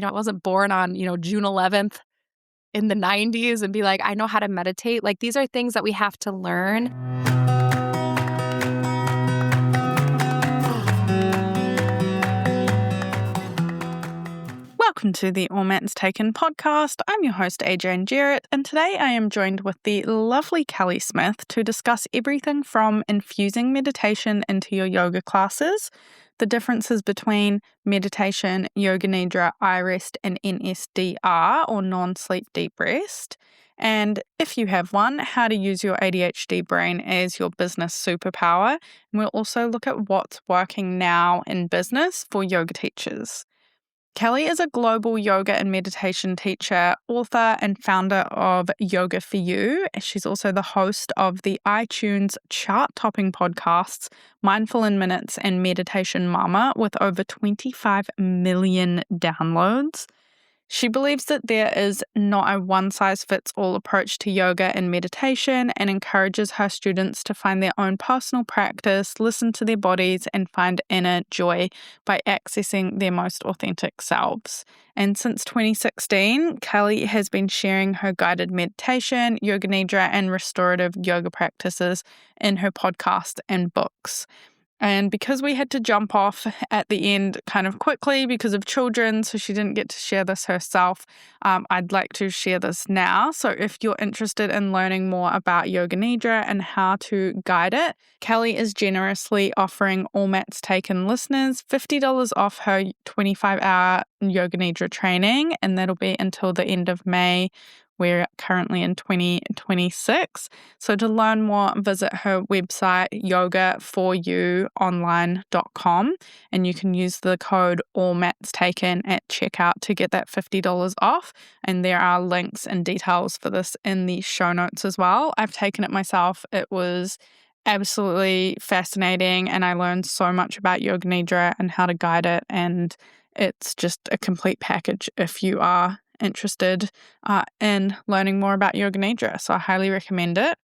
I wasn't born on, June 11th in the 90s and be like, I know how to meditate. Like, these are things that we have to learn. Welcome to the All Mats Taken podcast. I'm your host, Adrienne Jarrett, and today I am joined with the lovely Kelly Smith to discuss everything from infusing meditation into your yoga classes, the differences between meditation, yoga nidra, iRest, and NSDR, or non-sleep deep rest, and if you have one, how to use your ADHD brain as your business superpower. And we'll also look at what's working now in business for yoga teachers. Kelly is a global yoga and meditation teacher, author, and founder of Yoga for You. She's also the host of the iTunes chart-topping podcasts Mindful in Minutes and Meditation Mama, with over 25 million downloads. She believes that there is not a one-size-fits-all approach to yoga and meditation, and encourages her students to find their own personal practice, listen to their bodies, and find inner joy by accessing their most authentic selves. And since 2016, Kelly has been sharing her guided meditation, yoga nidra, and restorative yoga practices in her podcast and books. And because we had to jump off at the end kind of quickly because of children, so she didn't get to share this herself, I'd like to share this now. So if you're interested in learning more about Yoga Nidra and how to guide it, Kelly is generously offering All Mats Taken listeners $50 off her 25-hour Yoga Nidra training, and that'll be until the end of May. We're currently in 2026. So to learn more, visit her website, yogaforyouonline.com, and you can use the code AllMatsTaken at checkout to get that $50 off. And there are links and details for this in the show notes as well. I've taken it myself. It was absolutely fascinating, and I learned so much about Yoga Nidra and how to guide it, and it's just a complete package if you are interested in learning more about Yoga Nidra. So I highly recommend it.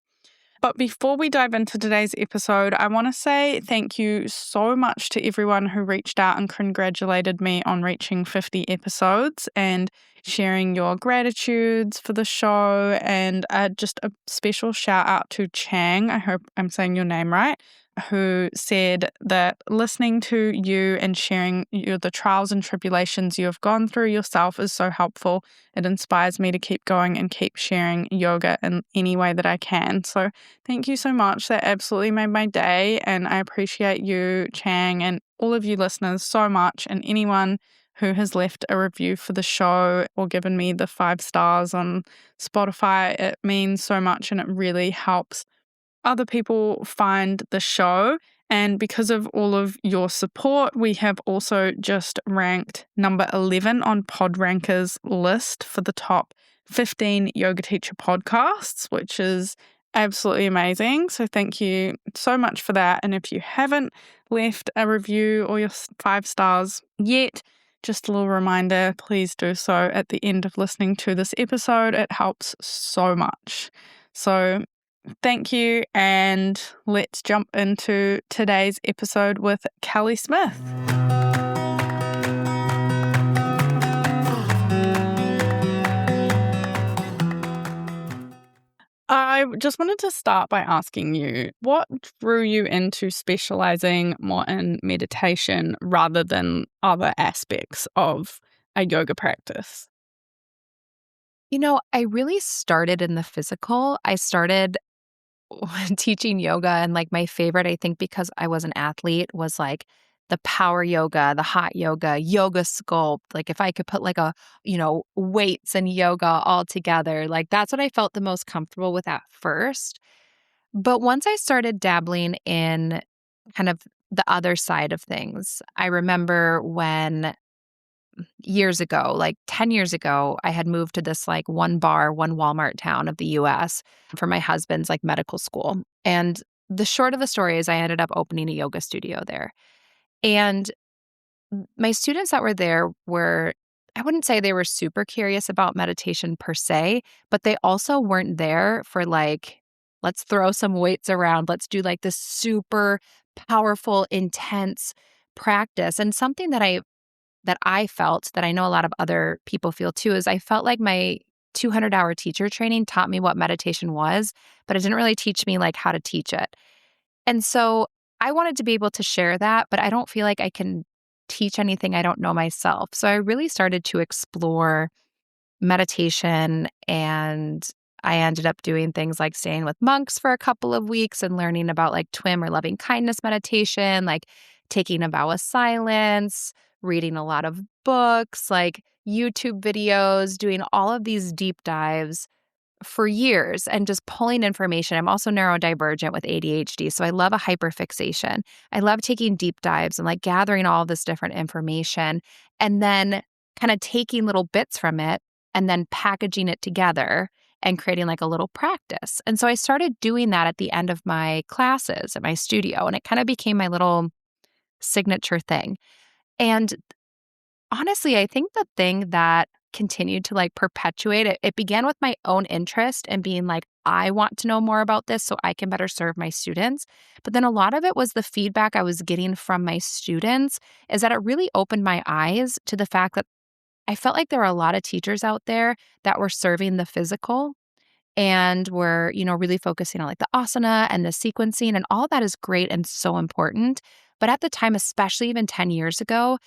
But before we dive into today's episode, I want to say thank you so much to everyone who reached out and congratulated me on reaching 50 episodes and sharing your gratitudes for the show. And just a special shout out to Chang, I hope I'm saying your name right, who said that listening to you and sharing the trials and tribulations you have gone through yourself is so helpful. It inspires me to keep going and keep sharing yoga in any way that I can. So thank you so much. That absolutely made my day, and I appreciate you, Chang, and all of you listeners so much, and anyone who has left a review for the show or given me the 5 stars on Spotify. It means so much, and it really helps other people find the show. And because of all of your support, we have also just ranked number 11 on PodRanker's list for the top 15 yoga teacher podcasts, which is absolutely amazing. So thank you so much for that. And if you haven't left a review or your 5 stars yet, just a little reminder, please do so at the end of listening to this episode. It helps so much. So thank you, and let's jump into today's episode with Kelly Smith. I just wanted to start by asking you, what drew you into specializing more in meditation rather than other aspects of a yoga practice? I really started in the physical. I started teaching yoga, and like my favorite, I think because I was an athlete, was like the power yoga, the hot yoga, yoga sculpt. Like if I could put like weights and yoga all together, like that's what I felt the most comfortable with at first. But once I started dabbling in kind of the other side of things, I remember when years ago, like 10 years ago, I had moved to this like one Walmart town of the US for my husband's like medical school. And the short of the story is I ended up opening a yoga studio there. And my students that were there were, I wouldn't say they were super curious about meditation per se, but they also weren't there for like, let's throw some weights around. Let's do like this super powerful, intense practice. And something that I that I felt that I know a lot of other people feel too is I felt like my 200-hour teacher training taught me what meditation was, but it didn't really teach me like how to teach it. And so I wanted to be able to share that, but I don't feel like I can teach anything I don't know myself. So I really started to explore meditation, and I ended up doing things like staying with monks for a couple of weeks and learning about like TWIM or loving kindness meditation, like taking a vow of silence, reading a lot of books, like YouTube videos, doing all of these deep dives for years and just pulling information. I'm also neurodivergent with ADHD, so I love a hyperfixation. I love taking deep dives and like gathering all of this different information and then kind of taking little bits from it and then packaging it together and creating like a little practice. And so I started doing that at the end of my classes at my studio, and it kind of became my little signature thing. And honestly, I think the thing that continued to like perpetuate it, it began with my own interest and being like, I want to know more about this so I can better serve my students. But then a lot of it was the feedback I was getting from my students is that it really opened my eyes to the fact that I felt like there were a lot of teachers out there that were serving the physical and were, really focusing on like the asana and the sequencing, and all that is great and so important. But at the time, especially even 10 years ago,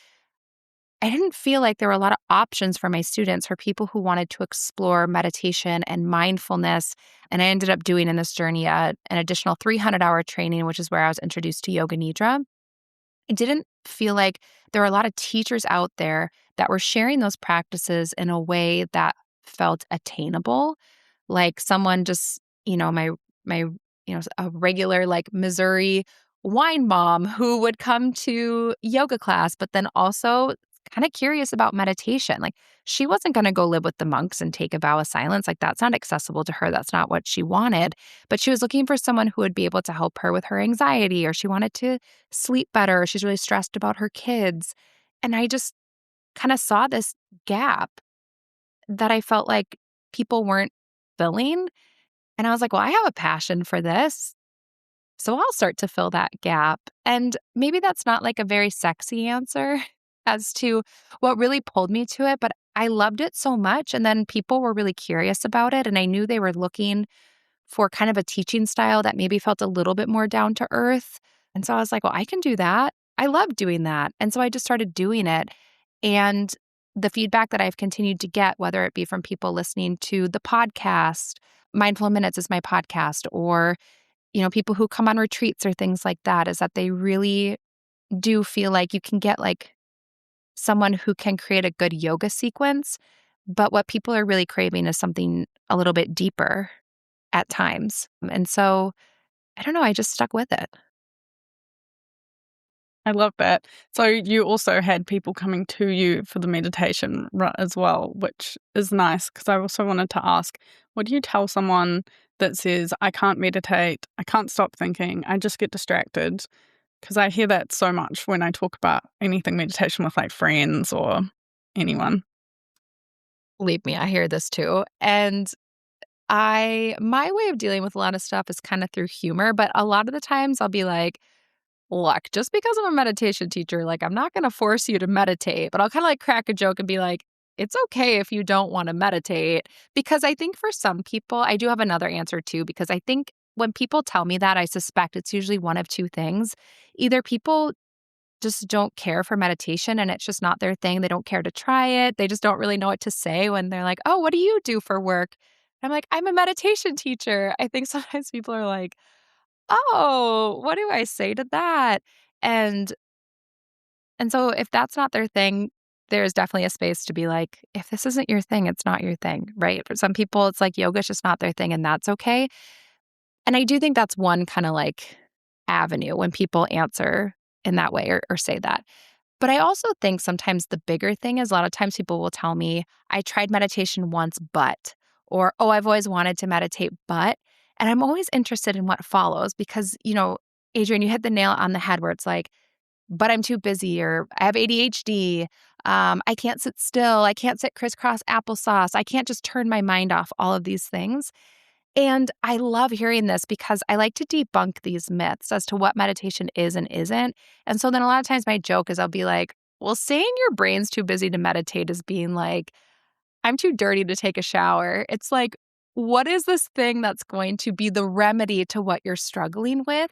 I didn't feel like there were a lot of options for my students, for people who wanted to explore meditation and mindfulness. And I ended up doing in this journey an additional 300-hour training, which is where I was introduced to Yoga Nidra. I didn't feel like there were a lot of teachers out there that were sharing those practices in a way that felt attainable. Like someone just, my a regular like Missouri wine mom who would come to yoga class, but then also kind of curious about meditation. Like she wasn't going to go live with the monks and take a vow of silence. Like that's not accessible to her. That's not what she wanted. But she was looking for someone who would be able to help her with her anxiety, or she wanted to sleep better, or she's really stressed about her kids. And I just kind of saw this gap that I felt like people weren't filling. And I was like, well, I have a passion for this. So I'll start to fill that gap. And maybe that's not like a very sexy answer as to what really pulled me to it, but I loved it so much. And then people were really curious about it. And I knew they were looking for kind of a teaching style that maybe felt a little bit more down to earth. And so I was like, well, I can do that. I love doing that. And so I just started doing it. And the feedback that I've continued to get, whether it be from people listening to the podcast, Mindful Minutes is my podcast, or people who come on retreats or things like that, is that they really do feel like you can get like someone who can create a good yoga sequence, but what people are really craving is something a little bit deeper at times. And so, I don't know, I just stuck with it. I love that. So you also had people coming to you for the meditation as well, which is nice, because I also wanted to ask, what do you tell someone that says, I can't meditate, I can't stop thinking, I just get distracted? Because I hear that so much when I talk about anything meditation with like friends or anyone. Believe me, I hear this too. And my way of dealing with a lot of stuff is kind of through humor, but a lot of the times I'll be like, look, just because I'm a meditation teacher, like I'm not going to force you to meditate, but I'll kind of like crack a joke and be like, it's okay if you don't want to meditate. Because I think for some people, I do have another answer too, because I think when people tell me that, I suspect it's usually one of two things. Either people just don't care for meditation and it's just not their thing. They don't care to try it. They just don't really know what to say when they're like, oh, what do you do for work? I'm like, I'm a meditation teacher. I think sometimes people are like, oh, what do I say to that? And and so if that's not their thing, there's definitely a space to be like, if this isn't your thing, it's not your thing, right? For some people, it's like yoga's just not their thing, and that's okay. And I do think that's one kind of like avenue when people answer in that way, or say that. But I also think sometimes the bigger thing is a lot of times people will tell me, I tried meditation once, but, or, oh, I've always wanted to meditate, but, and I'm always interested in what follows because, Adrienne, you hit the nail on the head where it's like, but I'm too busy, or I have ADHD. I can't sit still. I can't sit crisscross applesauce. I can't just turn my mind off, all of these things. And I love hearing this because I like to debunk these myths as to what meditation is and isn't. And so then a lot of times my joke is I'll be like, Well, saying your brain's too busy to meditate is being like, I'm too dirty to take a shower. It's like, what is this thing that's going to be the remedy to what you're struggling with?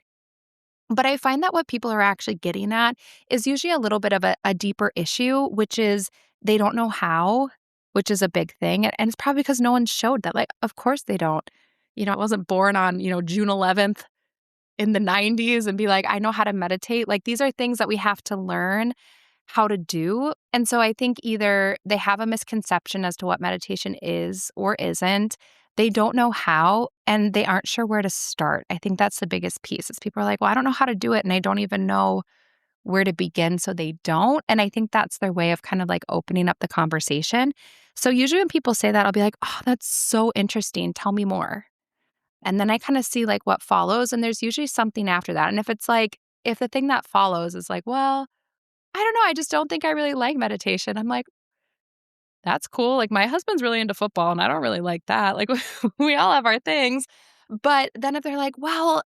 But I find that what people are actually getting at is usually a little bit of a deeper issue, which is they don't know how, which is a big thing. And it's probably because no one showed that. Like, of course they don't. I wasn't born on, June 11th in the 90s and be like, I know how to meditate. Like, these are things that we have to learn how to do. And so I think either they have a misconception as to what meditation is or isn't. They don't know how and they aren't sure where to start. I think that's the biggest piece. Is people are like, well, I don't know how to do it and I don't even know where to begin, so they don't. And I think that's their way of kind of like opening up the conversation. So usually when people say that, I'll be like, oh, that's so interesting. Tell me more. And then I kind of see like what follows. And there's usually something after that. And if it's like, if the thing that follows is like, well, I don't know, I just don't think I really like meditation. I'm like, that's cool. Like, my husband's really into football and I don't really like that. Like, we all have our things. But then if they're like, well,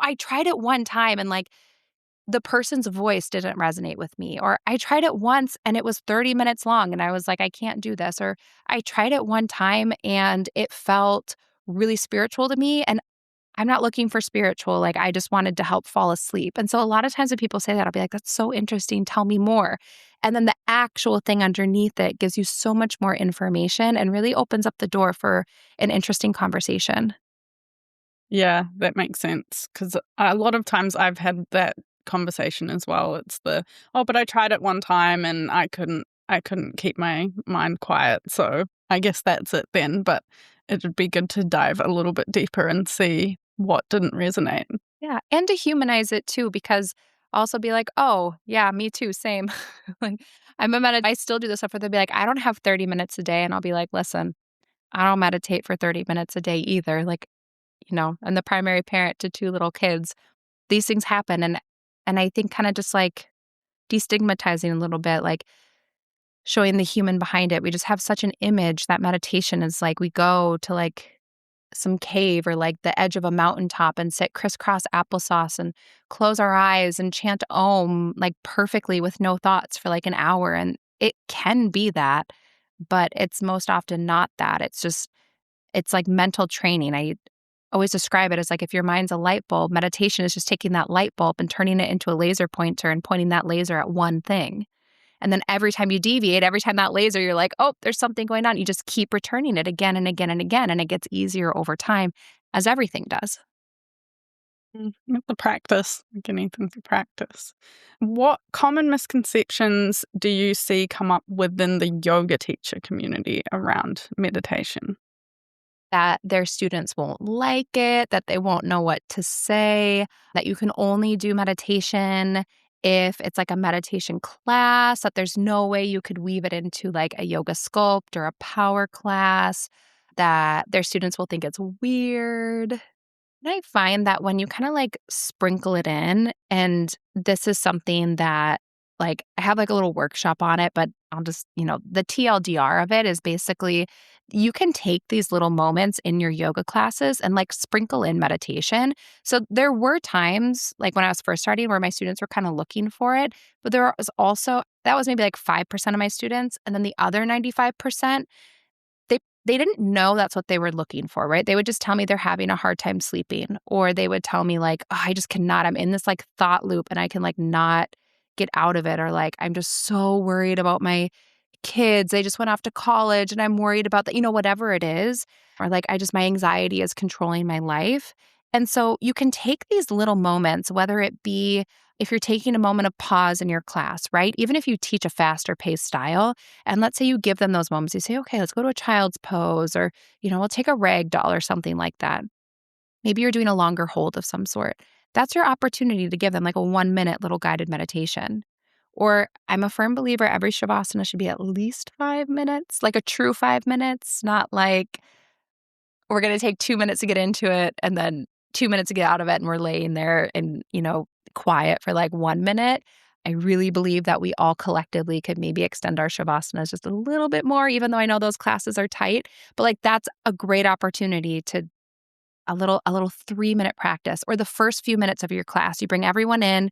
I tried it one time and like the person's voice didn't resonate with me, or I tried it once and it was 30 minutes long and I was like, I can't do this, or I tried it one time and it felt really spiritual to me. And I'm not looking for spiritual, like, I just wanted to help fall asleep. And so a lot of times when people say that, I'll be like, "That's so interesting, tell me more." And then the actual thing underneath it gives you so much more information and really opens up the door for an interesting conversation. Yeah, that makes sense. Because a lot of times I've had that conversation as well. It's "Oh, but I tried it one time and I couldn't keep my mind quiet, so I guess that's it then." But it would be good to dive a little bit deeper and see what didn't resonate. Yeah, and to humanize it too, because also be like, "Oh, yeah, me too, same." Like, I still do this stuff where they'll be like, "I don't have 30 minutes a day," and I'll be like, "Listen, I don't meditate for 30 minutes a day either." Like, I'm the primary parent to 2 little kids. These things happen, and I think kinda just, like, destigmatizing a little bit, like, showing the human behind it. We just have such an image that meditation is like we go to, like, some cave or, like, the edge of a mountaintop and sit crisscross applesauce and close our eyes and chant Om, like, perfectly with no thoughts for, like, an hour, and it can be that, but it's most often not that. It's like mental training. I always describe it as like if your mind's a light bulb, meditation is just taking that light bulb and turning it into a laser pointer and pointing that laser at one thing. And then every time you deviate, every time that laser, you're like, oh, there's something going on. You just keep returning it again and again and again. And it gets easier over time, as everything does. With the practice, like anything to practice. What common misconceptions do you see come up within the yoga teacher community around meditation? That their students won't like it, that they won't know what to say, that you can only do meditation if it's like a meditation class, that there's no way you could weave it into like a yoga sculpt or a power class, that their students will think it's weird. And I find that when you kinda, like, sprinkle it in, and this is something that, like, I have, like, a little workshop on it, but I'll just the TLDR of it is basically you can take these little moments in your yoga classes and, like, sprinkle in meditation. So there were times, like, when I was first starting where my students were kinda looking for it, but there was also that was maybe, like, 5% of my students, and then the other 95%, they didn't know that's what they were looking for, right? They would just tell me they're having a hard time sleeping, or they would tell me like, "Oh, I just cannot. I'm in this like thought loop and I can like not get out of it," or like, "I'm just so worried about my kids. They just went off to college and I'm worried about that," whatever it is, or like, my anxiety is controlling my life. And so you can take these little moments, whether it be if you're taking a moment of pause in your class, right? Even if you teach a faster paced style, and let's say you give them those moments, you say, okay, let's go to a child's pose, or, we'll take a rag doll or something like that. Maybe you're doing a longer hold of some sort. That's your opportunity to give them like a 1 minute little guided meditation. Or I'm a firm believer every Shavasana should be at least 5 minutes, like a true 5 minutes, not like we're going to take 2 minutes to get into it and then 2 minutes to get out of it. And we're laying there and, quiet for like 1 minute. I really believe that we all collectively could maybe extend our Shavasanas just a little bit more, even though I know those classes are tight. But like that's a great opportunity to a little 3 minute practice, or the first few minutes of your class. You bring everyone in,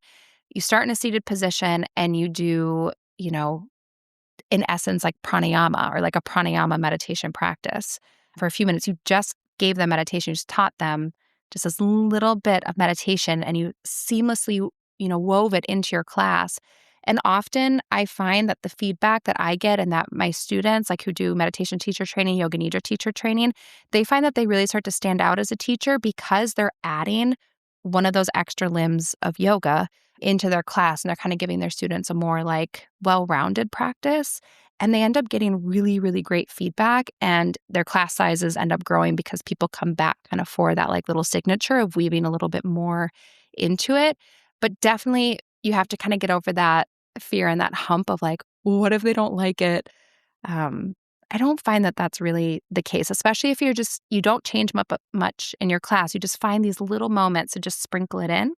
You start in a seated position and you do, in essence, like pranayama or like a pranayama meditation practice for a few minutes. You just gave them meditation, you just taught them just this little bit of meditation and you seamlessly, wove it into your class. And often I find that the feedback that I get and that my students, like who do meditation teacher training, yoga nidra teacher training, they find that they really start to stand out as a teacher because they're adding one of those extra limbs of yoga into their class and they're kind of giving their students a more like well-rounded practice. And they end up getting really, really great feedback and their class sizes end up growing because people come back kind of for that like little signature of weaving a little bit more into it. But definitely you have to kind of get over that fear and that hump of like, well, what if they don't like it? Um, I don't find that that's really the case, especially if you don't change much in your class. You just find these little moments to just sprinkle it in.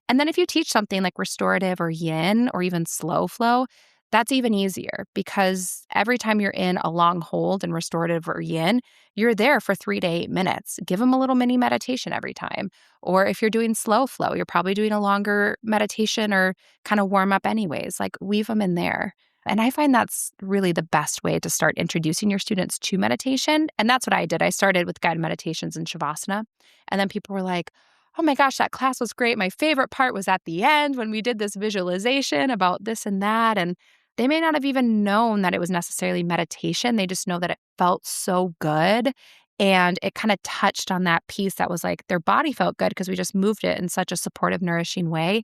And then if you teach something like restorative or yin or even slow flow, that's even easier because every time you're in a long hold in restorative or yin, you're there for 3 to 8 minutes. Give them a little mini meditation every time. Or if you're doing slow flow, you're probably doing a longer meditation or kind of warm up anyways. Like weave them in there. And I find that's really the best way to start introducing your students to meditation. And that's what I did. I started with guided meditations in Shavasana. And then people were like, oh my gosh, that class was great. My favorite part was at the end when we did this visualization about this and that. And they may not have even known that it was necessarily meditation. They just know that it felt so good. And it kind of touched on that piece that was like their body felt good because we just moved it in such a supportive, nourishing way.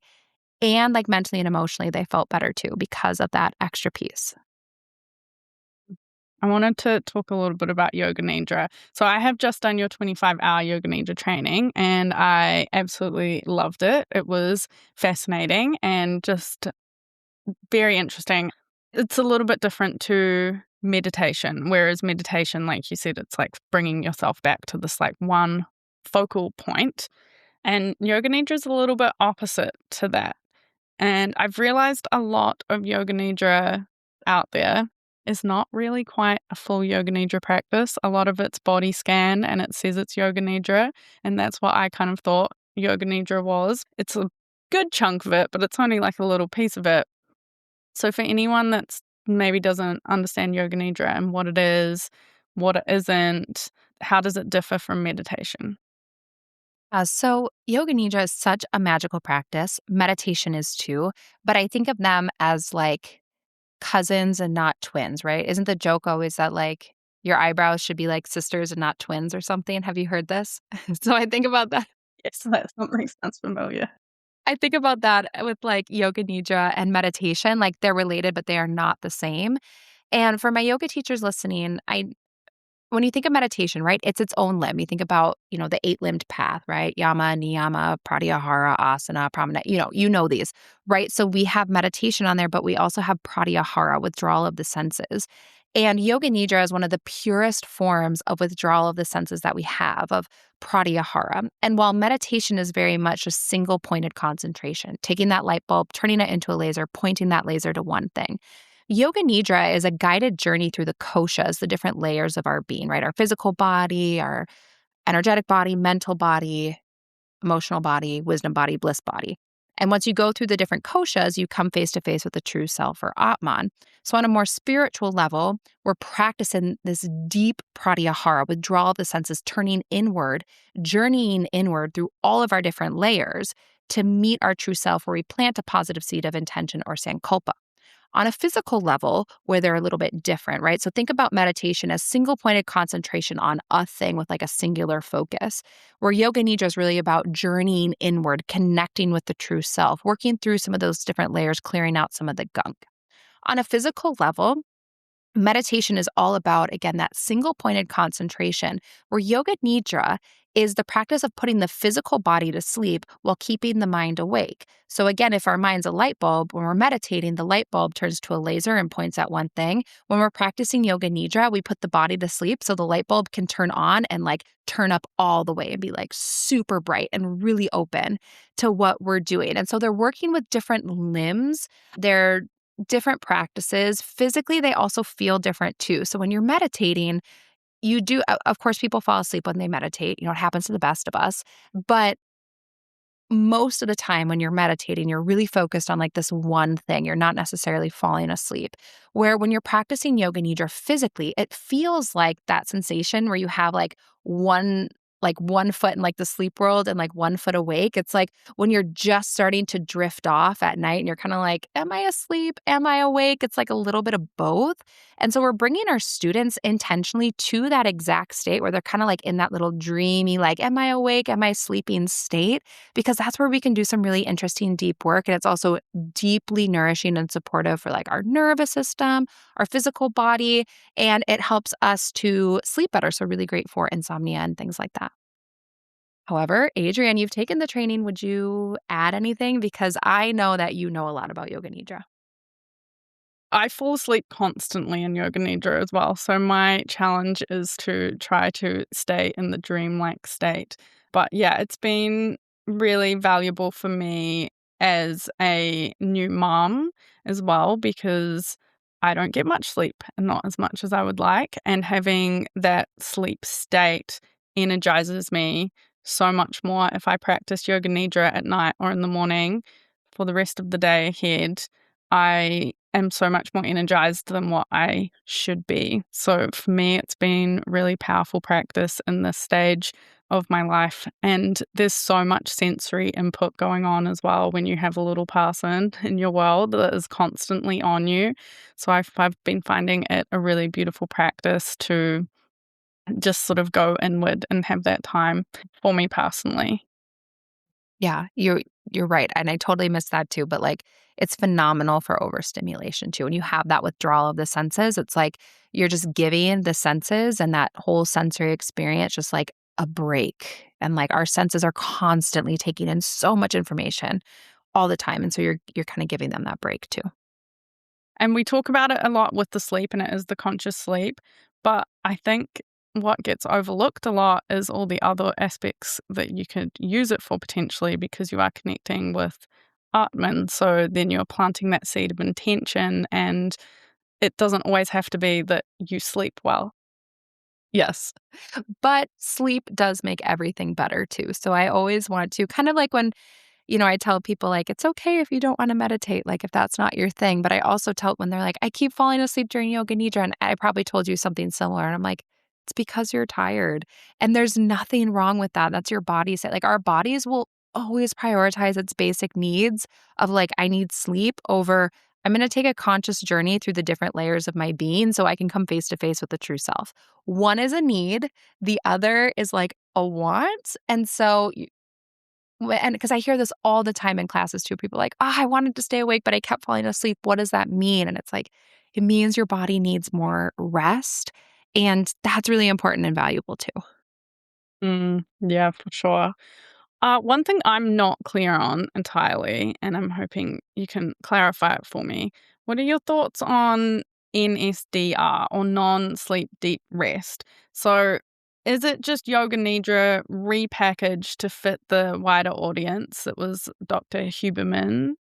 And like mentally and emotionally, they felt better too because of that extra piece. I wanted to talk a little bit about Yoga Nidra. So I have just done your 25-hour Yoga Nidra training and I absolutely loved it. It was fascinating and just very interesting. It's a little bit different to meditation, whereas meditation, like you said, it's like bringing yourself back to this like one focal point. And Yoga Nidra is a little bit opposite to that. And I've realized a lot of Yoga Nidra out there is not really quite a full Yoga Nidra practice. A lot of it's body scan and it says it's Yoga Nidra. And that's what I kind of thought Yoga Nidra was. It's a good chunk of it, but it's only like a little piece of it. So for anyone that's maybe doesn't understand Yoga Nidra and what it is, what it isn't, how does it differ from meditation? So yoga nidra is such a magical practice. Meditation is too, but I think of them as like cousins and not twins, right? Isn't the joke always that like your eyebrows should be like sisters and not twins or something? Have you heard this? So I think about that. Yes, that something sounds familiar. I think about that with like yoga nidra and meditation. Like they're related, but they are not the same. And for my yoga teachers listening, when you think of meditation, right, it's its own limb. You think about, the 8-limbed path, right? Yama, niyama, pratyahara, asana, pramana, you know these, right? So we have meditation on there, but we also have pratyahara, withdrawal of the senses. And yoga nidra is one of the purest forms of withdrawal of the senses that we have of pratyahara. And while meditation is very much a single pointed concentration, taking that light bulb, turning it into a laser, pointing that laser to one thing. Yoga Nidra is a guided journey through the koshas, the different layers of our being, right? Our physical body, our energetic body, mental body, emotional body, wisdom body, bliss body. And once you go through the different koshas, you come face to face with the true self or Atman. So on a more spiritual level, we're practicing this deep pratyahara, withdrawal of the senses, turning inward, journeying inward through all of our different layers to meet our true self where we plant a positive seed of intention or sankalpa. On a physical level, where they're a little bit different, right? So think about meditation as single pointed concentration on a thing with like a singular focus, where yoga nidra is really about journeying inward, connecting with the true self, working through some of those different layers, clearing out some of the gunk. On a physical level, meditation is all about, again, that single pointed concentration, where yoga nidra is the practice of putting the physical body to sleep while keeping the mind awake. So again, if our mind's a light bulb, when we're meditating, the light bulb turns to a laser and points at one thing. When we're practicing yoga nidra, we put the body to sleep so the light bulb can turn on and like turn up all the way and be like super bright and really open to what we're doing. And so they're working with different limbs. They're different practices. Physically, they also feel different too. So when you're meditating, you do, of course, people fall asleep when they meditate. It happens to the best of us. But most of the time when you're meditating, you're really focused on like this one thing. You're not necessarily falling asleep. Where when you're practicing yoga nidra physically, it feels like that sensation where you have one foot in like the sleep world and like one foot awake. It's like when you're just starting to drift off at night and you're kind of like, am I asleep? Am I awake? It's like a little bit of both. And so we're bringing our students intentionally to that exact state where they're kind of like in that little dreamy, like, am I awake? Am I sleeping state? Because that's where we can do some really interesting deep work. And it's also deeply nourishing and supportive for like our nervous system, our physical body, and it helps us to sleep better. So, really great for insomnia and things like that. However, Adrienne, you've taken the training. Would you add anything? Because I know that you know a lot about Yoga Nidra. I fall asleep constantly in yoga nidra as well. So my challenge is to try to stay in the dreamlike state. But yeah, it's been really valuable for me as a new mom as well because I don't get much sleep and not as much as I would like. And having that sleep state energizes me so much more if I practice yoga nidra at night or in the morning for the rest of the day ahead. I am so much more energized than what I should be. So for me, it's been really powerful practice in this stage of my life. And there's so much sensory input going on as well when you have a little person in your world that is constantly on you. So I've been finding it a really beautiful practice to just sort of go inward and have that time for me personally. Yeah, you're right, and I totally missed that too, but, like, it's phenomenal for overstimulation too. When you have that withdrawal of the senses, it's like you're just giving the senses and that whole sensory experience just, like, a break, and, like, our senses are constantly taking in so much information all the time, and so you're kinda giving them that break too. And we talk about it a lot with the sleep, and it is the conscious sleep. But I think what gets overlooked a lot is all the other aspects that you could use it for potentially because you are connecting with Atman. So then you're planting that seed of intention, and it doesn't always have to be that you sleep well. Yes. But sleep does make everything better too, so I always want to kind of like when I tell people, like, "It's okay if you don't wanna meditate, like, if that's not your thing," but I also tell when they're like, "I keep falling asleep during yoga nidra," and I probably told you something similar, and I'm like, "It's because you're tired," and there's nothing wrong with that, that's your body say like, our bodies will always prioritize its basic needs of, like, I need sleep over, I'm gonna take a conscious journey through the different layers of my being so I can come face to face with the true self. One is a need, the other is, like, a want, and so and because I hear this all the time in classes too, people are like, "Ah, I wanted to stay awake, but I kept falling asleep. What does that mean?" And it's like, it means your body needs more rest, and that's really important and valuable too. Yeah, for sure. One thing I'm not clear on entirely, and I'm hoping you can clarify it for me. What are your thoughts on NSDR or non sleep deep rest? So, is it just yoga nidra repackaged to fit the wider audience? It was Dr. Huberman.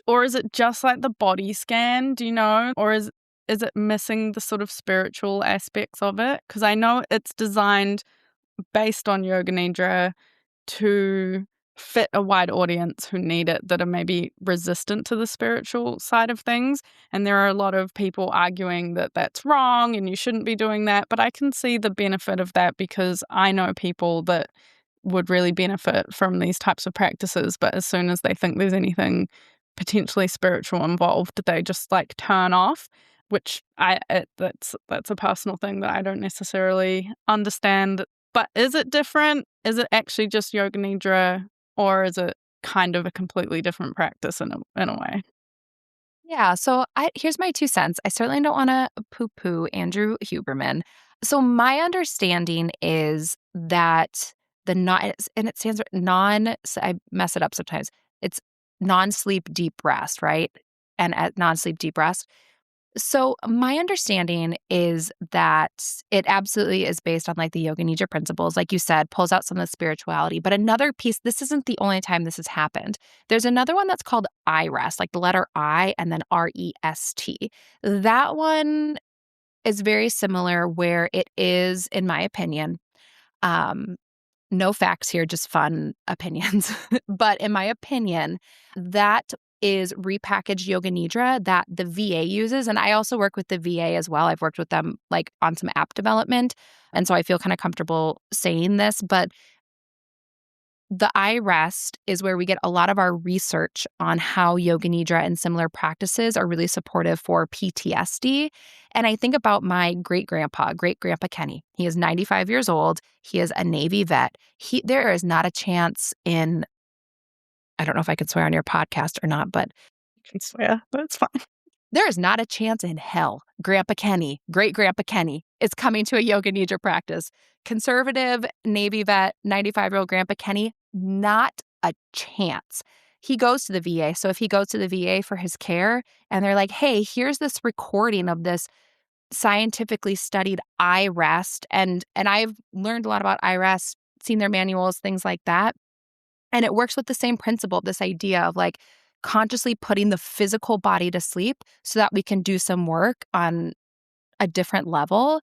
Or is it just like the body scan? Do you know? Or is it missing the sort of spiritual aspects of it? Because I know it's designed based on yoga nidra to fit a wide audience who need it that are maybe resistant to the spiritual side of things. And there are a lot of people arguing that that's wrong and you shouldn't be doing that. But I can see the benefit of that because I know people that would really benefit from these types of practices. But as soon as they think there's anything potentially spiritual involved, they just like turn off. Which that's a personal thing that I don't necessarily understand. But is it different? Is it actually just yoga nidra, or is it kind of a completely different practice in a way? Yeah, so here's my 2 cents. I certainly don't wanna poo-poo Andrew Huberman. So my understanding is that the non and it stands for I mess it up sometimes. It's non-sleep deep rest, right? And at non-sleep deep rest. So my understanding is that it absolutely is based on like the yoga nidra principles, like you said, pulls out some of the spirituality. But another piece, this isn't the only time this has happened. There's another one that's called iRest, like the letter I and then REST. That one is very similar, where it is, in my opinion, um, No facts here, just fun opinions. But in my opinion, that is repackaged yoga nidra that the VA uses. And I also work with the VA as well. I've worked with them like on some app development. And so I feel kind of comfortable saying this, but the iRest is where we get a lot of our research on how yoga nidra and similar practices are really supportive for PTSD. And I think about my great grandpa Kenny. He is 95 years old. He is a Navy vet. There is not a chance in, I don't know if I could swear on your podcast or not, but I can swear, but it's fine. there is not a chance in hell Grandpa Kenny, great Grandpa Kenny, is coming to a yoga nidra practice. Conservative Navy vet, 95-year-old Grandpa Kenny, not a chance. He goes to the VA. So if he goes to the VA for his care and they're like, hey, here's this recording of this scientifically studied iRest, and I've learned a lot about iRest, seen their manuals, things like that. And it works with the same principle, this idea of like consciously putting the physical body to sleep so that we can do some work on a different level.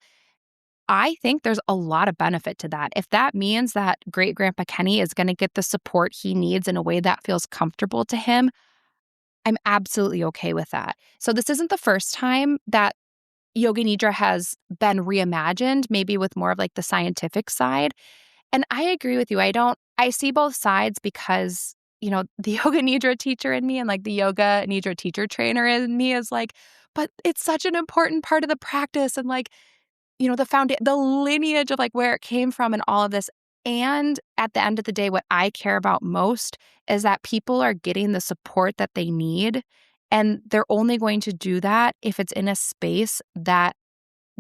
I think there's a lot of benefit to that. If that means that great grandpa Kenny is going to get the support he needs in a way that feels comfortable to him, I'm absolutely okay with that. So this isn't the first time that yoga nidra has been reimagined, maybe with more of like the scientific side. And I agree with you. I see both sides because, the yoga nidra teacher in me and like the yoga nidra teacher trainer in me is like, but it's such an important part of the practice and like, the lineage of like where it came from and all of this. And at the end of the day, what I care about most is that people are getting the support that they need. And they're only going to do that if it's in a space that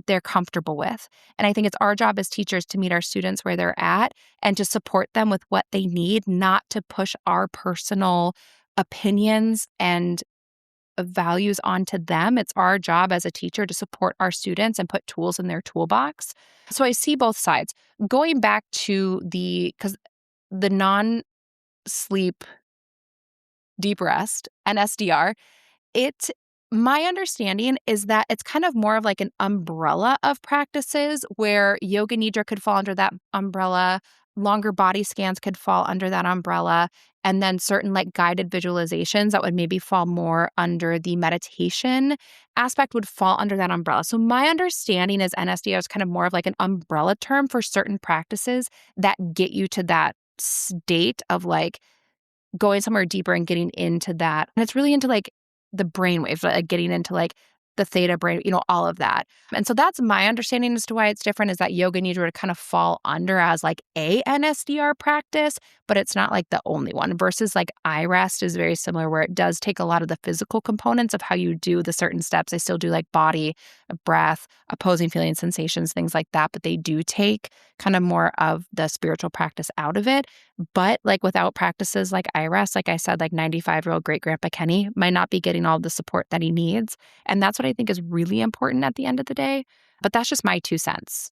they're comfortable with. And I think it's our job as teachers to meet our students where they're at and to support them with what they need, not to push our personal opinions and values onto them. It's our job as a teacher to support our students and put tools in their toolbox. So I see both sides. Going back to because the non-sleep deep rest, NSDR, my understanding is that it's kind of more of like an umbrella of practices where yoga nidra could fall under that umbrella, longer body scans could fall under that umbrella, and then certain like guided visualizations that would maybe fall more under the meditation aspect would fall under that umbrella. So my understanding is NSDR is kind of more of like an umbrella term for certain practices that get you to that state of like going somewhere deeper and getting into that. And it's really into like the brainwaves, like getting into like the theta brain, all of that. And so that's my understanding as to why it's different, is that yoga nidra would kind of fall under as like a NSDR practice, but it's not like the only one, versus like iRest is very similar, where it does take a lot of the physical components of how you do the certain steps. They still do like body, breath, opposing feelings, sensations, things like that, but they do take kind of more of the spiritual practice out of it. But like without practices like iRest, like I said, like 95-year-old great grandpa Kenny might not be getting all the support that he needs. And that's what I think is really important at the end of the day. But that's just my 2 cents.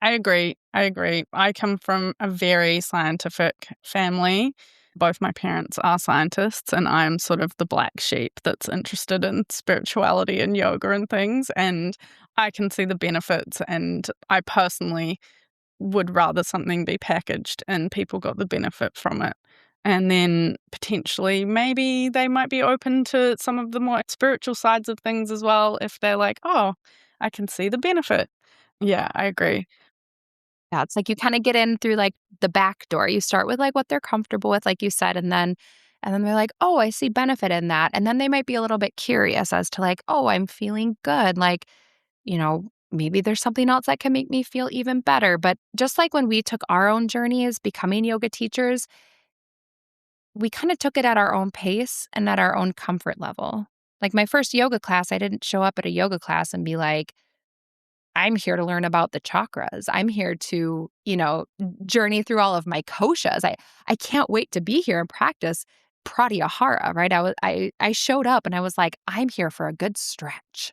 I agree. I come from a very scientific family. Both my parents are scientists, and I'm sort of the black sheep that's interested in spirituality and yoga and things. And I can see the benefits, and I personally would rather something be packaged and people got the benefit from it. And then potentially maybe they might be open to some of the more spiritual sides of things as well if they're like, oh, I can see the benefit. Yeah, I agree. Yeah, it's like you kind of get in through like the back door. You start with like what they're comfortable with, like you said, and then they're like, "Oh, I see benefit in that." And then they might be a little bit curious as to like, "Oh, I'm feeling good." Like, maybe there's something else that can make me feel even better. But just like when we took our own journeys becoming yoga teachers, we kind of took it at our own pace and at our own comfort level. Like my first yoga class, I didn't show up at a yoga class and be like, I'm here to learn about the chakras. I'm here to, journey through all of my koshas. I can't wait to be here and practice pratyahara, right? I showed up and I was like, I'm here for a good stretch.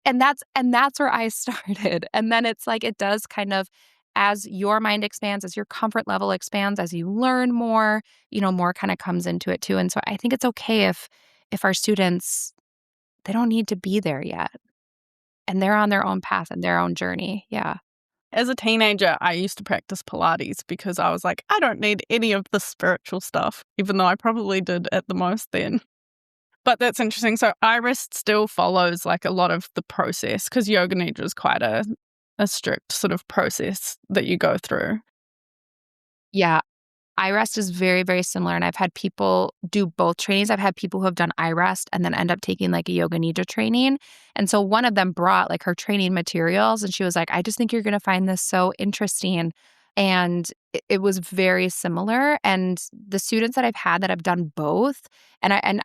And that's where I started. And then it's like it does kind of, as your mind expands, as your comfort level expands, as you learn more, more kind of comes into it too. And so I think it's okay if our students, they don't need to be there yet. And they're on their own path and their own journey. Yeah. as a teenager, I used to practice Pilates because I was like, I don't need any of the spiritual stuff, even though I probably did at the most then. But that's interesting. So iRest still follows like a lot of the process because yoga nidra is quite a strict sort of process that you go through. Yeah, iRest is very, very similar, and I've had people do both trainings. I've had people who have done iRest and then end up taking, like, a yoga nidra training, and so one of them brought, like, her training materials, and she was like, "I just think you're gonna find this so interesting," and it was very similar, and the students that I've had that have done both, I'm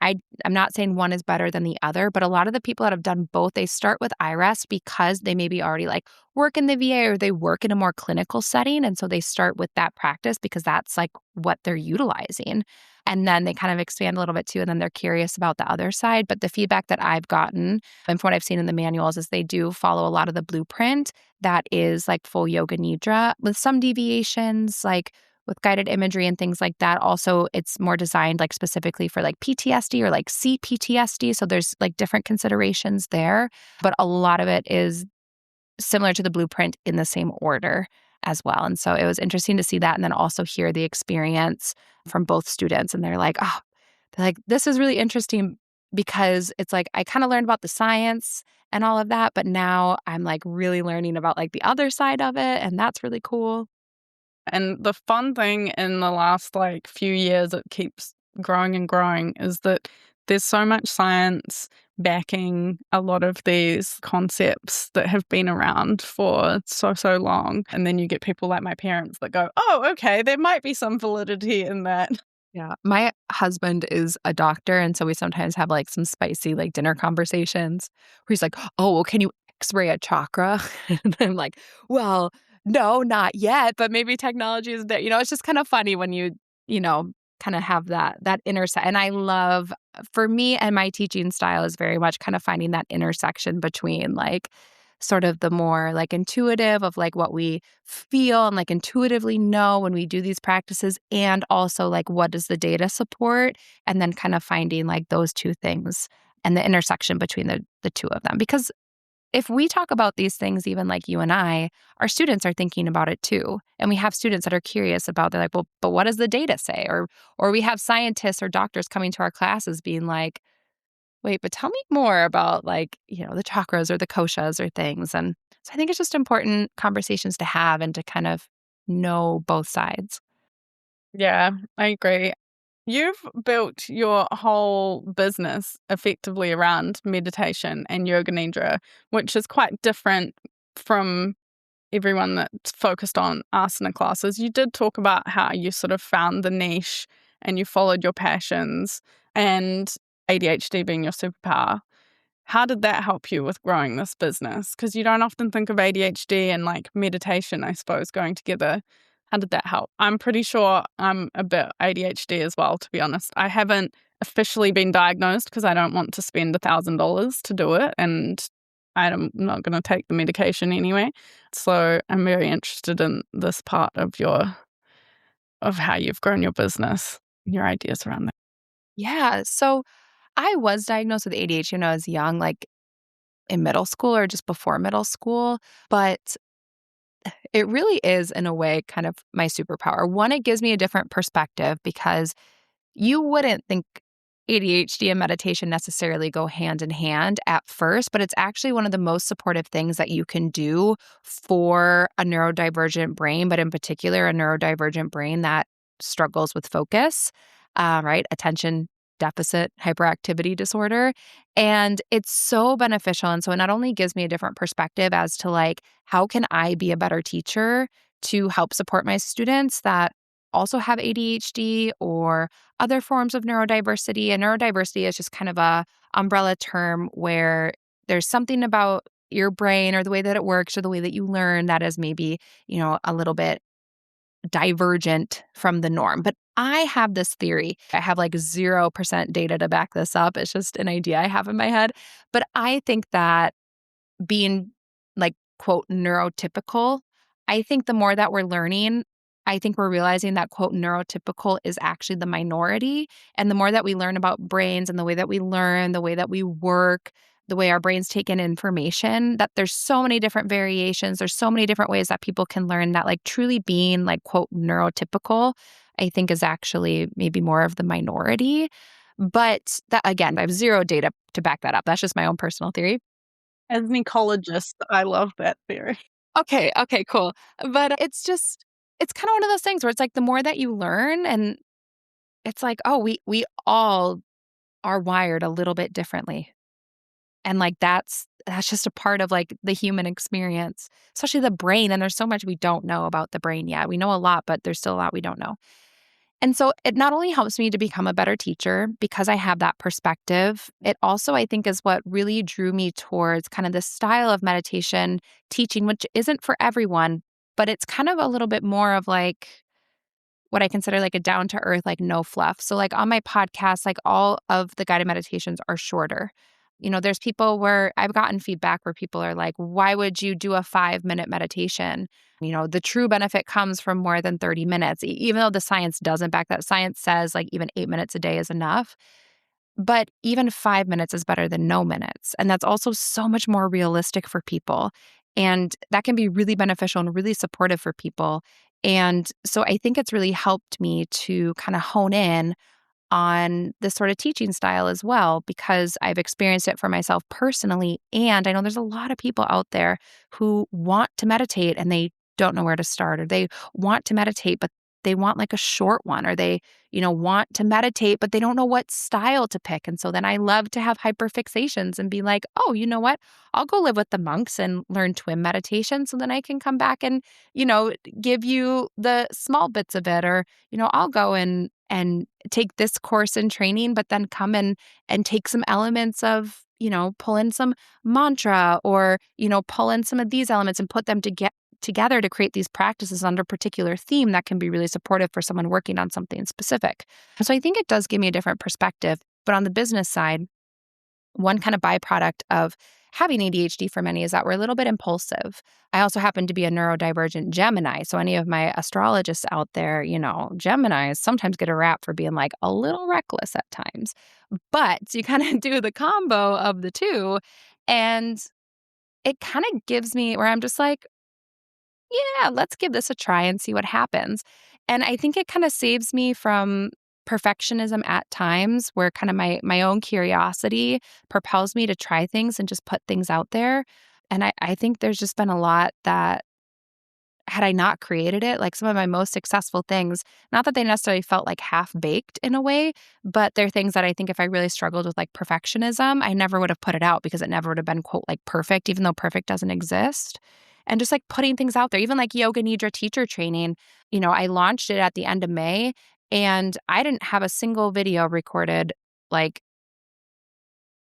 not saying one is better than the other, but a lot of the people that have done both, they start with iRest because they maybe already, like, work in the VA or they work in a more clinical setting, and so they start with that practice because that's, like, what they're utilizing, and then they kind of expand a little bit too, and then they're curious about the other side, but the feedback that I've gotten and from what I've seen in the manuals is they do follow a lot of the blueprint that is, like, full yoga nidra with some deviations, like, with guided imagery and things like that. Also, it's more designed, like, specifically for, like, PTSD or, like, CPTSD, so there's, like, different considerations there, but a lot of it is similar to the blueprint in the same order as well. And so it was interesting to see that and then also hear the experience from both students. And they're like, this is really interesting because it's like I kind of learned about the science and all of that, but now I'm like really learning about like the other side of it. And that's really cool. And the fun thing in the last like few years, it keeps growing and growing, is that there's so much science backing a lot of these concepts that have been around for so, so long. And then you get people like my parents that go, oh, okay, there might be some validity in that. Yeah. My husband is a doctor, and so we sometimes have, like, some spicy, like, dinner conversations where he's like, "Oh, well, can you X-ray a chakra?" And I'm like, "Well, no, not yet, but maybe technology is there." It's just kind of funny when you know, kinda have that intersection. And I love for me and my teaching style is very much kind of finding that intersection between, like, sort of the more, like, intuitive of, like, what we feel and, like, intuitively know when we do these practices, and also, like, what does the data support, and then kind of finding, like, those 2 things and the intersection between the 2 of them. Because if we talk about these things, even like you and I, our students are thinking about it too, and we have students that are curious about they're like, "Well, but what does the data say?" Or we have scientists or doctors coming to our classes being like, "Wait, but tell me more about, like, the chakras or the koshas or things." And so I think it's just important conversations to have and to kind of know both sides. Yeah, I agree. You've built your whole business effectively around meditation and yoga nidra, which is quite different from everyone that's focused on asana classes. You did talk about how you sort of found the niche and you followed your passions, and ADHD being your superpower. How did that help you with growing this business? Because you don't often think of ADHD and like meditation, I suppose, going together. How did that help? I'm pretty sure I'm a bit ADHD as well, to be honest. I haven't officially been diagnosed because I don't want to spend $1,000 to do it. And I'm not going to take the medication anyway. So I'm very interested in this part of of how you've grown your business, your ideas around that. Yeah, so I was diagnosed with ADHD when I was young, like, in middle school or just before middle school, but it really is, in a way, kind of my superpower. One, it gives me a different perspective because you wouldn't think ADHD and meditation necessarily go hand in hand at first, but it's actually one of the most supportive things that you can do for a neurodivergent brain, but in particular, a neurodivergent brain that struggles with focus, right? Attention deficit hyperactivity disorder. And it's so beneficial. And so it not only gives me a different perspective as to like, how can I be a better teacher to help support my students that also have ADHD or other forms of neurodiversity. And neurodiversity is just kind of a umbrella term where there's something about your brain or the way that it works or the way that you learn that is maybe, a little bit divergent from the norm. But I have this theory. I have like 0% data to back this up. It's just an idea I have in my head. But I think that being like, quote, neurotypical, I think the more that we're learning, I think we're realizing that, quote, neurotypical is actually the minority. And the more that we learn about brains and the way that we learn, the way that we work, the way our brains take in information, that there's so many different variations. There's so many different ways that people can learn that like truly being like, quote, neurotypical, I think is actually maybe more of the minority. But that again, I have zero data to back that up. That's just my own personal theory. As an ecologist, I love that theory. Okay, okay, cool. But it's kind of one of those things where it's like the more that you learn and it's like, oh, we all are wired a little bit differently. And like that's just a part of like the human experience, especially the brain. And there's so much we don't know about the brain yet. We know a lot, but there's still a lot we don't know. And so it not only helps me to become a better teacher because I have that perspective, it also, I think, is what really drew me towards kind of this style of meditation teaching, which isn't for everyone, but it's kind of a little bit more of like what I consider like a down to earth, like no fluff. So, like on my podcast, like all of the guided meditations are shorter. There's people where I've gotten feedback where people are like, why would you do a 5-minute meditation? The true benefit comes from more than 30 minutes, even though the science doesn't back that. Science says like even 8 minutes a day is enough. But even 5 minutes is better than no minutes. And that's also so much more realistic for people. And that can be really beneficial and really supportive for people. And so I think it's really helped me to kind of hone in on this sort of teaching style as well, because I've experienced it for myself personally. And I know there's a lot of people out there who want to meditate and they don't know where to start, or they want to meditate, but they want like a short one, or they, want to meditate, but they don't know what style to pick. And so then I love to have hyperfixations and be like, oh, you know what? I'll go live with the monks and learn twin meditation. So then I can come back and, give you the small bits of it, or, I'll go and take this course in training, but then come and take some elements of, pull in some mantra, or, pull in some of these elements and put them together to create these practices under a particular theme that can be really supportive for someone working on something specific. So I think it does give me a different perspective. But on the business side, one kind of byproduct of having ADHD for many is that we're a little bit impulsive. I also happen to be a neurodivergent Gemini. So any of my astrologists out there, Geminis sometimes get a rap for being like a little reckless at times. But you kind of do the combo of the two. And it kind of gives me where I'm just like, yeah, let's give this a try and see what happens. And I think it kind of saves me from perfectionism at times, where kind of my own curiosity propels me to try things and just put things out there. And I think there's just been a lot that had I not created it, like some of my most successful things, not that they necessarily felt like half baked in a way, but they're things that I think if I really struggled with like perfectionism, I never would have put it out because it never would have been, quote, like perfect, even though perfect doesn't exist. And just like putting things out there, even like yoga nidra teacher training, I launched it at the end of May and I didn't have a single video recorded. Like,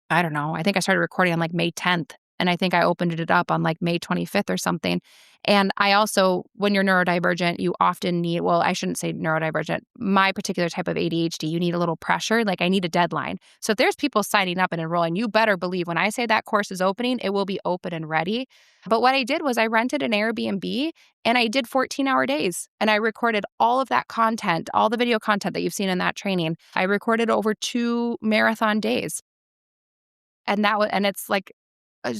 I don't know, I think I started recording on like May 10th. And I think I opened it up on like May 25th or something. And I also, when you're neurodivergent, you often need, well, I shouldn't say neurodivergent, my particular type of ADHD, you need a little pressure. Like I need a deadline. So if there's people signing up and enrolling, you better believe when I say that course is opening, it will be open and ready. But what I did was I rented an Airbnb and I did 14-hour days and I recorded all of that content, all the video content that you've seen in that training. I recorded over 2 marathon days. And it's like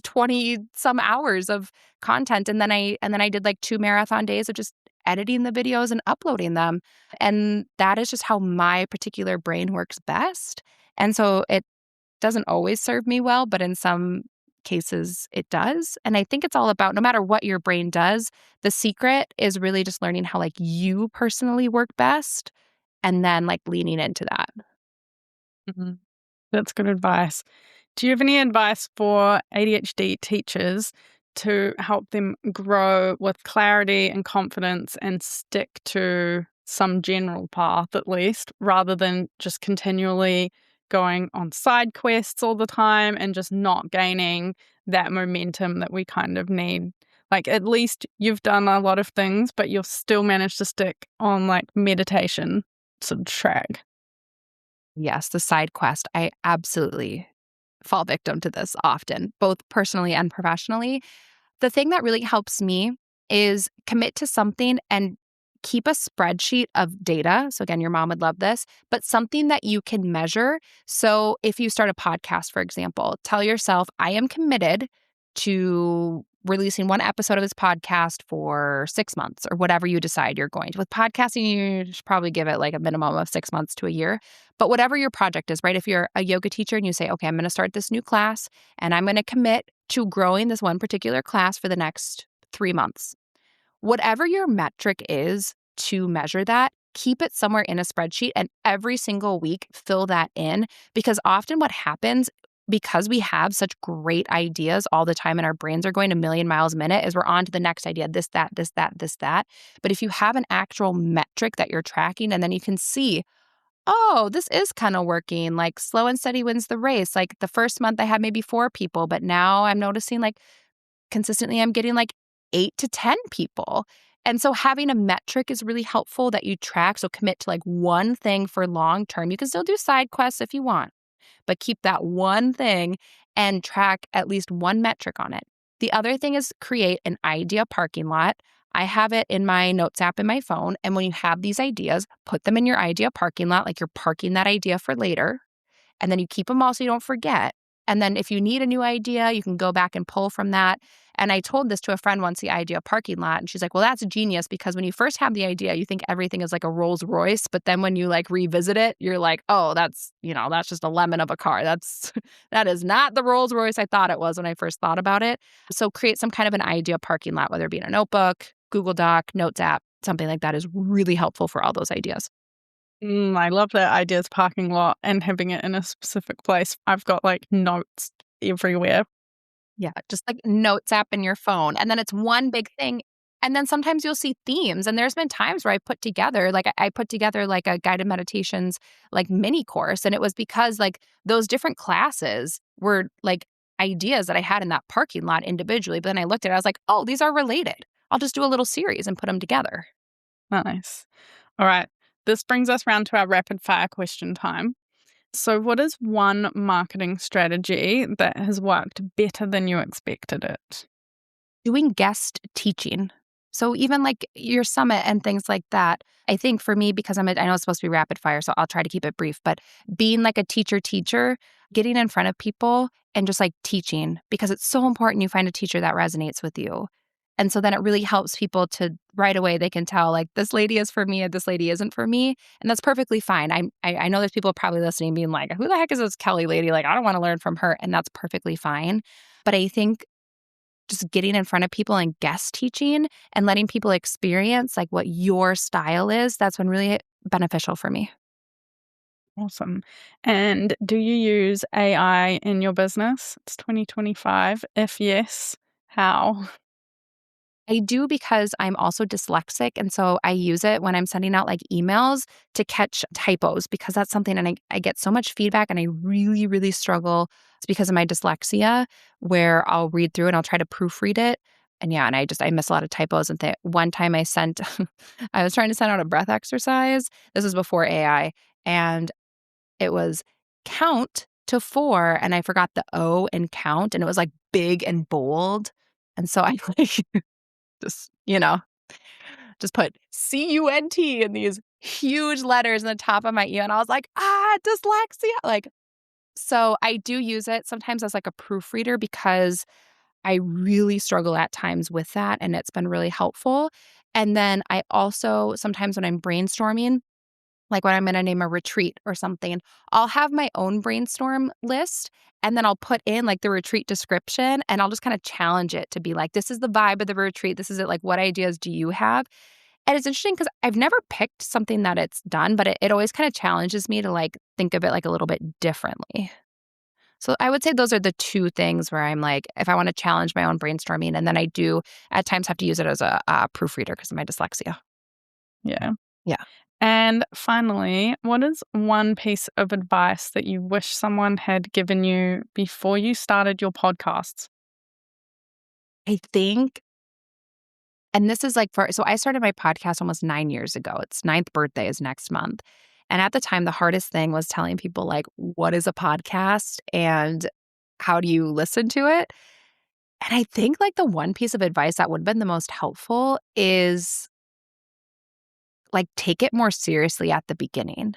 20 some hours of content. And then I did like 2 marathon days of just editing the videos and uploading them. And that is just how my particular brain works best. And so it doesn't always serve me well, but in some cases it does. And I think it's all about no matter what your brain does, the secret is really just learning how like you personally work best and then like leaning into that. Mhm. That's good advice. Do you have any advice for ADHD teachers to help them grow with clarity and confidence and stick to some general path at least, rather than just continually going on side quests all the time and just not gaining that momentum that we kind of need? Like, at least you've done a lot of things, but you'll still manage to stick on like meditation sort of track. Yes, the side quest. I absolutely fall victim to this often, both personally and professionally. The thing that really helps me is commit to something and keep a spreadsheet of data. So again, your mom would love this, but something that you can measure. So if you start a podcast, for example, tell yourself, I am committed to releasing one episode of this podcast for 6 months or whatever you decide you're going to. With podcasting, you should probably give it like a minimum of 6 months to a year. But whatever your project is, right? If you're a yoga teacher and you say, okay, I'm going to start this new class and I'm going to commit to growing this one particular class for the next 3 months. Whatever your metric is to measure that, keep it somewhere in a spreadsheet and every single week fill that in, because often what happens, because we have such great ideas all the time and our brains are going a million miles a minute, is we're on to the next idea, this, that, this, that, this, that. But if you have an actual metric that you're tracking and then you can see, oh, this is kind of working, like slow and steady wins the race. Like the first month I had maybe 4 people, but now I'm noticing like consistently I'm getting like 8 to 10 people. And so having a metric is really helpful that you track. So commit to like one thing for long term. You can still do side quests if you want, but keep that one thing and track at least one metric on it. The other thing is create an idea parking lot. I have it in my notes app in my phone. And when you have these ideas, put them in your idea parking lot, like you're parking that idea for later. And then you keep them all so you don't forget. And then if you need a new idea, you can go back and pull from that. And I told this to a friend once, the idea parking lot, and she's like, well, that's genius, because when you first have the idea, you think everything is like a Rolls Royce, but then when you like revisit it, you're like, oh, that's just a lemon of a car. That is not the Rolls Royce I thought it was when I first thought about it. So create some kind of an idea parking lot, whether it be in a notebook, Google Doc, Notes app, something like that is really helpful for all those ideas. I love that ideas parking lot and having it in a specific place. I've got like notes everywhere. Yeah, just like Notes app in your phone. And then it's one big thing. And then sometimes you'll see themes. And there's been times where I put together, like I put together like a guided meditations, like mini course. And it was because like those different classes were like ideas that I had in that parking lot individually. But then I looked at it, I was like, oh, these are related. I'll just do a little series and put them together. Nice. All right. This brings us round to our rapid fire question time. So, what is one marketing strategy that has worked better than you expected it? Doing guest teaching. So even like your summit and things like that, I think for me, because I know it's supposed to be rapid fire, so I'll try to keep it brief, but being like a teacher, getting in front of people and just like teaching, because it's so important you find a teacher that resonates with you. And so then it really helps people to right away, they can tell like this lady is for me and this lady isn't for me. And that's perfectly fine. I know there's people probably listening being like, who the heck is this Kelly lady? Like, I don't want to learn from her. And that's perfectly fine. But I think just getting in front of people and guest teaching and letting people experience like what your style is, that's been really beneficial for me. Awesome. And do you use AI in your business? It's 2025. If yes, how? I do, because I'm also dyslexic. And so I use it when I'm sending out like emails to catch typos, because that's something, and I get so much feedback and I really, really struggle. It's because of my dyslexia, where I'll read through and I'll try to proofread it. And yeah, and I miss a lot of typos. And one time I sent, I was trying to send out a breath exercise. This was before AI. And it was count to 4. And I forgot the O in count. And it was like big and bold. And so I like, just, just put CUNT in these huge letters in the top of my ear. And I was like, dyslexia. Like, so I do use it sometimes as like a proofreader, because I really struggle at times with that. And it's been really helpful. And then I also, sometimes when I'm brainstorming, like when I'm going to name a retreat or something, I'll have my own brainstorm list, and then I'll put in like the retreat description, and I'll just kind of challenge it to be like, this is the vibe of the retreat. This is it. Like, what ideas do you have? And it's interesting because I've never picked something that it's done, but it always kind of challenges me to like think of it like a little bit differently. So I would say those are the two things where I'm like, if I want to challenge my own brainstorming, and then I do at times have to use it as a proofreader because of my dyslexia. Yeah. Yeah. And finally, what is one piece of advice that you wish someone had given you before you started your podcasts? I think, and this is like so I started my podcast almost 9 years ago. Its ninth birthday is next month. And at the time, the hardest thing was telling people like, what is a podcast and how do you listen to it? And I think like the one piece of advice that would have been the most helpful is like, take it more seriously at the beginning.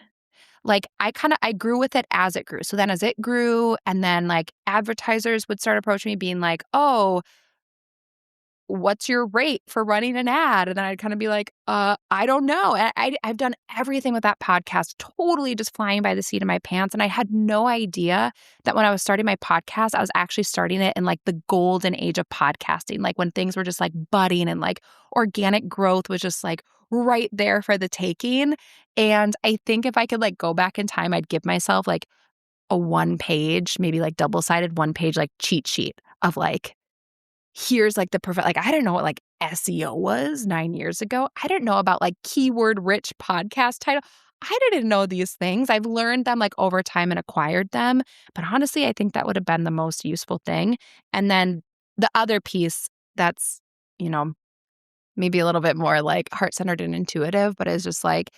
Like, I grew with it as it grew. So then as it grew and then, like, advertisers would start approaching me being like, "Oh, what's your rate for running an ad?" And then I'd kind of be like, I don't know." And I've done everything with that podcast, totally just flying by the seat of my pants. And I had no idea that when I was starting my podcast, I was actually starting it in like the golden age of podcasting, like when things were just like budding and like organic growth was just like right there for the taking. And I think if I could like go back in time, I'd give myself like a one page, maybe like double-sided one page, like cheat sheet of like, here's like the perfect, like, I didn't know what like SEO was 9 years ago. I didn't know about like keyword rich podcast title. I didn't know these things. I've learned them like over time and acquired them. But honestly, I think that would have been the most useful thing. And then the other piece that's, you know, maybe a little bit more like heart centered and intuitive, but is just like,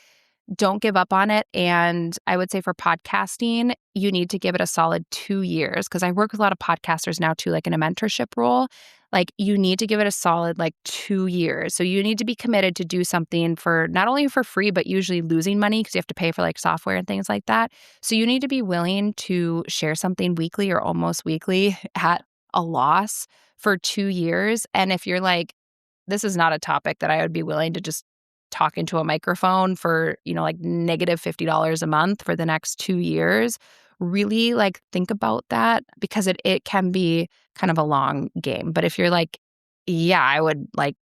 don't give up on it. And I would say for podcasting, you need to give it a solid 2 years because I work with a lot of podcasters now too, like in a mentorship role. Like you need to give it a solid like 2 years. So you need to be committed to do something for not only for free, but usually losing money because you have to pay for like software and things like that. So you need to be willing to share something weekly or almost weekly at a loss for 2 years. And if you're like, this is not a topic that I would be willing to just talk into a microphone for, like negative $50 a month for the next 2 years. Really like think about that because it can be kind of a long game. But if you're like, yeah, I would like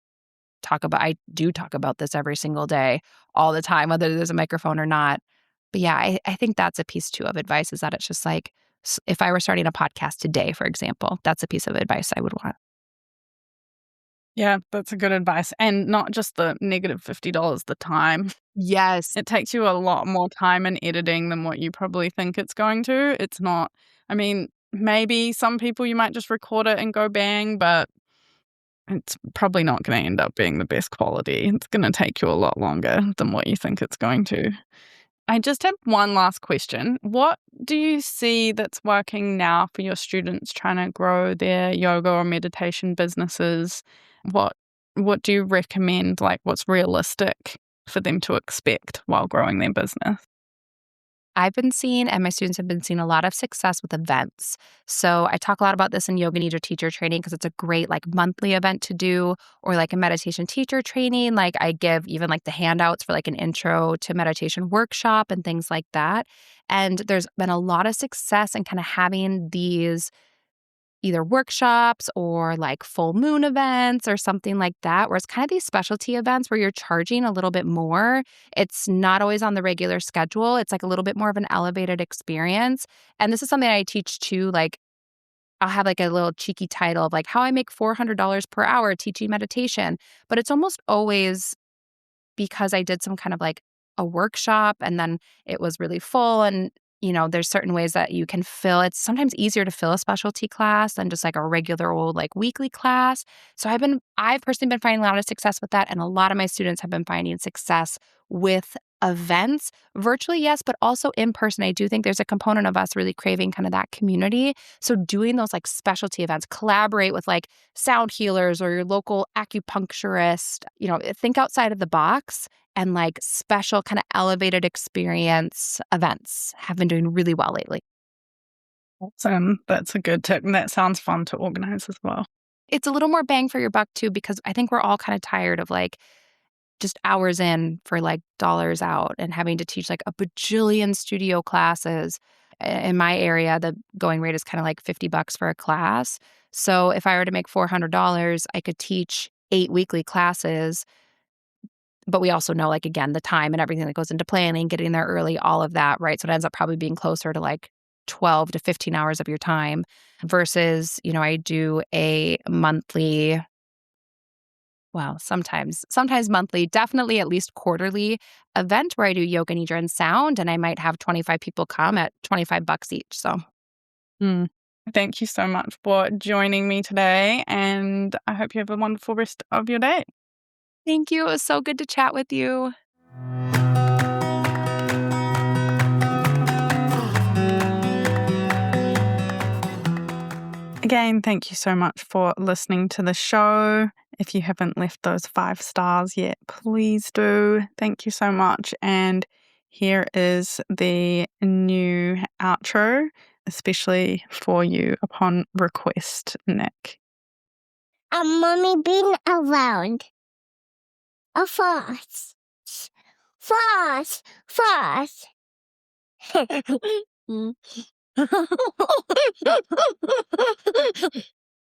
I do talk about this every single day, all the time, whether there's a microphone or not. But yeah, I think that's a piece too of advice is that it's just like, if I were starting a podcast today, for example, that's a piece of advice I would want. Yeah, that's a good advice. And not just the negative $50, the time. Yes. It takes you a lot more time in editing than what you probably think it's going to. It's not, I mean, maybe some people you might just record it and go bang, but it's probably not going to end up being the best quality. It's going to take you a lot longer than what you think it's going to. I just have one last question. What do you see that's working now for your students trying to grow their yoga or meditation businesses? What what do you recommend, like what's realistic for them to expect while growing their business? I've been seeing, and my students have been seeing a lot of success with events. So I talk a lot about this in Yoga Nidra teacher training because it's a great like monthly event to do, or like a meditation teacher training. Like I give even like the handouts for like an intro to meditation workshop and things like that. And there's been a lot of success in kind of having these either workshops or like full moon events or something like that, where it's kind of these specialty events where you're charging a little bit more. It's not always on the regular schedule. It's like a little bit more of an elevated experience. And this is something I teach too. Like I'll have like a little cheeky title of like how I make $400 per hour teaching meditation. But it's almost always because I did some kind of like a workshop and then it was really full. And, there's certain ways that you can fill. It's sometimes easier to fill a specialty class than just like a regular old like weekly class. So I've personally been finding a lot of success with that. And a lot of my students have been finding success with events virtually, yes, but also in person. I do think there's a component of us really craving kind of that community. So doing those like specialty events, collaborate with like sound healers or your local acupuncturist, think outside of the box and like special kind of elevated experience events have been doing really well lately. That's a good tip, and that sounds fun to organize as well. It's a little more bang for your buck too, because I think we're all kind of tired of like just hours in for like dollars out and having to teach like a bajillion studio classes. In my area, the going rate is kind of like $50 for a class. So if I were to make $400, I could teach 8 weekly classes. But we also know, like, again, the time and everything that goes into planning, getting there early, all of that, right? So it ends up probably being closer to like 12 to 15 hours of your time versus, I do a monthly, well, sometimes monthly, definitely at least quarterly event where I do yoga nidra and sound, and I might have 25 people come at $25 each. So Mm. Thank you so much for joining me today, and I hope you have a wonderful rest of your day. thank you. It was so good to chat with you. Again, thank you so much for listening to the show. If you haven't left those 5 stars yet, please do. Thank you so much. And here is the new outro, especially for you upon request, Nick. Mommy been around. A fast. Fast. Fast.